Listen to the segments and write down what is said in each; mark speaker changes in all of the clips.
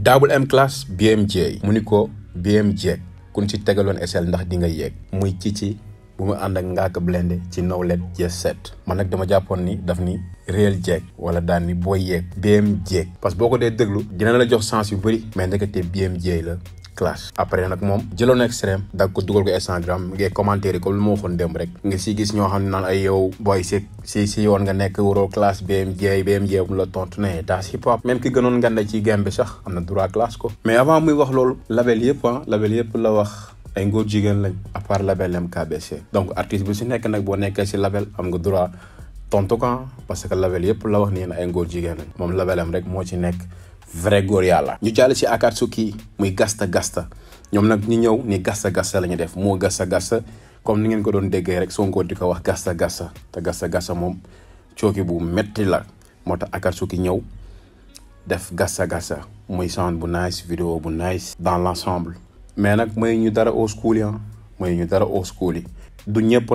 Speaker 1: Dable M class BMJ mu ni ko BMJ kun ci tegaloon SL ndax di nga yéeg muy ci bu mu ànd ak Ngaaka Blindé ci Knowledge J7 man nag dama jàppoon ni daf ni réel Jekk wala daan ni booy yeeg BMJ parce que boo ko dee déglu dina la jox sens yu bëri mais ndekete BMJ la classe. Après nag moom jëloon extrême dag ko dugal ko Instagram ngay commentaire comme lu ma waxoon démb rek nga si gis ñoo xam ne naan ay yow booy si yoon nga nekk waroo classe BMJ mu la tontu ne daas hip hop même ki gënoon ngande ci game bi sax am na droit classe ko. Mais avant muy wax loolu label yëpp la wax ay ngóor jigéen lañ à part label MKBC. Donc artiste bi si nekk nag boo nekkee si label am nga droit tontu ko parce que label yëpp la wax nii ay ngóor jigéen lañ moom labelam rek moo ci nekk vrai góor yàlla. ñu jàll si Akatsuki muy gasta ñoom nag ñu ñëw ni gasta la ñu def moo gasta comme ni ngeen ko doon déggee rek Sonko di ko wax gasta te gasta moom cooki bu metti la moo tax Akatsuki ñëw def gasta muy sound bu nice vidéo bu nice dans l'ensemble. Mais nag mooy ñu dara au school yi du ñëpp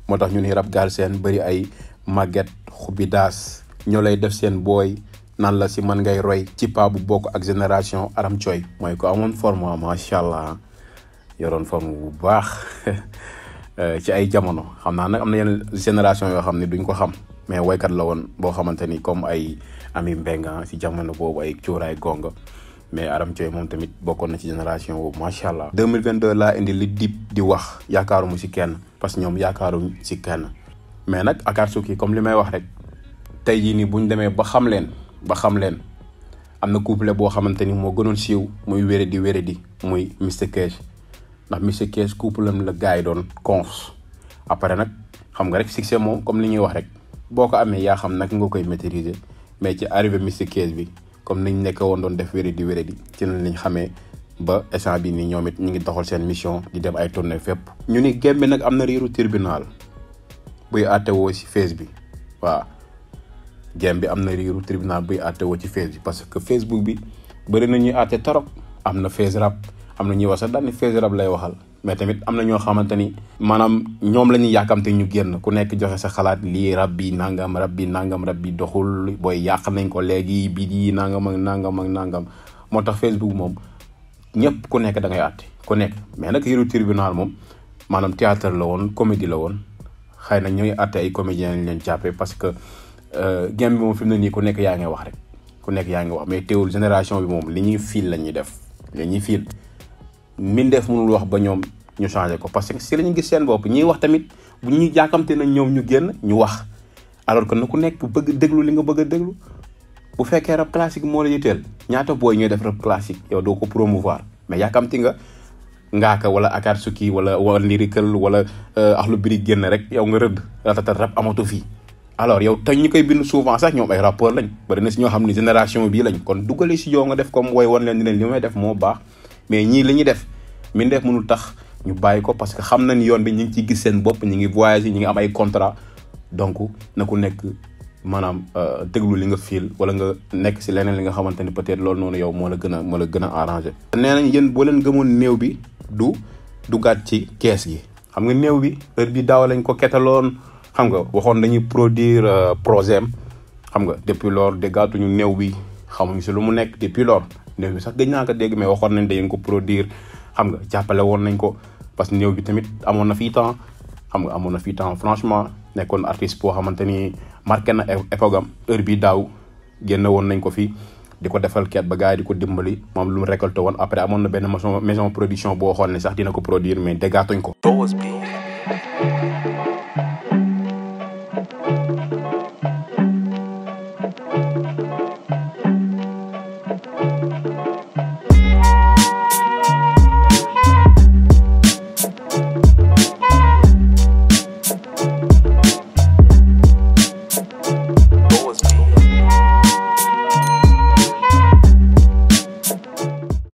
Speaker 1: moo tax ñu ni rap Galsen bëri ay màgget xubi daas ñoo lay def seen booy nan la si man ngay roy ci pa bu bokk ak génération Aram Coy mooy ko amoon forme macha allah yoroon forme bu baax ci ay jamono xam naa nag am na yenn génération yoo xam ne duñ ko xam mais woykat la woon boo xamante ni comme ay Ami Mbenga si jamono boobu ay cuuraay gonga mais Aram Coy moom tamit bokkoon na ci génération boobu macha allah. 2022 laa indi li dip di wax yaakaaru mu si kenn parce que ñoom yaakaaruñ si kenn mais nag Akatsuki comme li may wax rek tey jii nii buñ demee ba xam leen am na couple boo xamante ni moo gënoon siiw muy wéredi muy Mr Cash ndax Mr Cash couple am la gars yi doon conf après nag xam nga rek succès moom comme li ñuy wax rek boo ko amee yaa xam nag nga koy maîtriser mais ci arrivé Mr Cash bi comme niñ nekk woon doon def wéredi ci lañ xamee ba instant bi nii ñoom it ñu ngi doxal seen mission di dem ay tournée fépp. ñu ni Gembe nag am na riiru tribunal buy àttewoo si face bi waaw. Game bi am na riiru tribunal buy àtte woo ci face bi parce que Facebook bi bëri na ñuy àtte torop am na face rap am na ñuy wax sax daal ni face rap lay waxal mais tamit am na ñoo xamante ni maanaam ñoom la ñuy yàkkamte ñu génn ku nekk joxe sa xalaat lii rap bi nangam rap bi doxul booy yàq nañ ko léegi bii di nangam ak nangam moo tax Facebook moom ñëpp ku nekk da ngay àtte ku nekk mais nag riiru tribunal moom maanaam théâtre la woon comédie la woon xëy na ñooy àtte ay comédiens lañ leen jàppee parce que game bi moom fi mu ne nii ku nekk yaa ngi wax mais teewul génération bi moom li ñuy fiil la ñuy def mindeef mënul wax ba ñoom ñu changé ko parce que si la ñu gis seen bopp ñiy wax tamit bu ñuy jàkkamte nañ ñoom ñu génn ñu wax alors que na ku nekk bëgg déglu li nga bëgg a déglu bu fekkee rap classique moo la yitteel ñaata booy ñooy def rap classique yow doo ko promouvoir mais yàkkamti nga Ngaaka wala Akatsuki wala lyrical wala Akhlou Brick génn rek yow nga rëdd ratatat rap amatu fii. Alors yow tey ñu koy bind souvent sax ñoom ay rapport lañ bari na si ñoo xam ne génération bii lañ kon duggale si yow nga def comme wooy wan leen di leen li may def moo baax mais ñii li ñuy def min def mënul tax ñu bàyyi ko parce que xam nañ yoon bi ñu ngi ciy gis seen bopp ñu ngi voyager ñu ngi am ay contrat donc na ku nekk maanaam déglu li nga fiil wala nga nekk si leneen li nga xamante ni peut-être loolu noonu yow moo la gën a arrangé. nee nañ yéen boo leen gëmoon néew bi du duggaat ci kees gi xam nga néew bi heure bi daaw lañ ko ketaloon. xam nga waxoon dañuy produire projet xam nga depuis lors déggaatuñu néew bi xamuñu si lu mu nekk depuis lors néew bi sax gëj naa ko dégg mais waxoon nañ dañu ko produire xam nga jàppale woon nañ ko parce que néew bi tamit amoon na fii temps franchement nekkoon artiste boo xamante ni marqué na époque am heure bi daaw génn woon nañ ko fii di ko defal keet ba gars yi di ko dimbali moom lu mu récolté woon après amoon na benn maison production boo xool ne sax dina ko produire mais déggaatuñ ko.